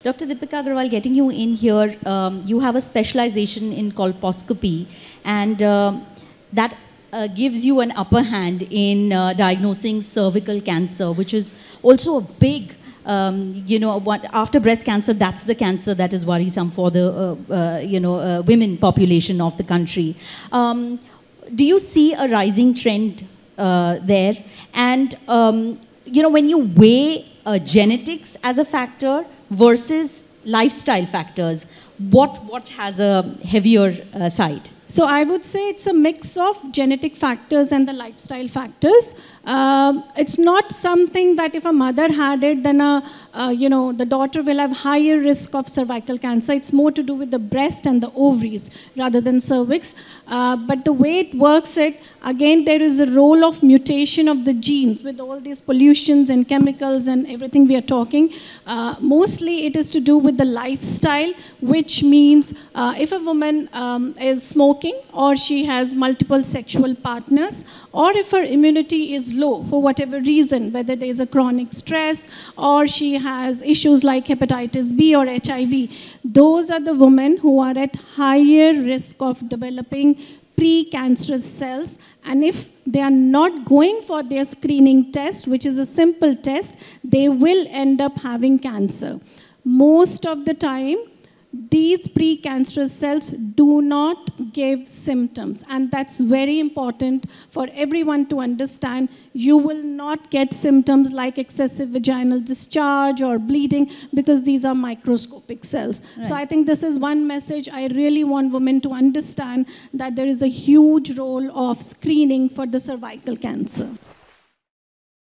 Dr. Deepika Agarwal, getting you in here, you have a specialization in colposcopy, and that gives you an upper hand in diagnosing cervical cancer, which is also a big, after breast cancer, that's the cancer that is worrisome for the, women population of the country. Do you see a rising trend there? And, when you weigh genetics as a factor versus lifestyle factors, what has a heavier side? So I would say it's a mix of genetic factors and the lifestyle factors. It's not something that if a mother had it, then the daughter will have higher risk of cervical cancer. It's more to do with the breast and the ovaries rather than cervix. But the way it works, again, there is a role of mutation of the genes with all these pollutions and chemicals and everything we are talking. Mostly it is to do with the lifestyle, which means if a woman is smoking, or she has multiple sexual partners, or if her immunity is low for whatever reason, whether there is a chronic stress or she has issues like hepatitis B or HIV, those are the women who are at higher risk of developing precancerous cells. And if they are not going for their screening test, which is a simple test, they will end up having cancer. Most of the time, these precancerous cells do not give symptoms, and that's very important for everyone to understand. You will not get symptoms like excessive vaginal discharge or bleeding because these are microscopic cells. Right. So I think this is one message I really want women to understand, that there is a huge role of screening for the cervical cancer.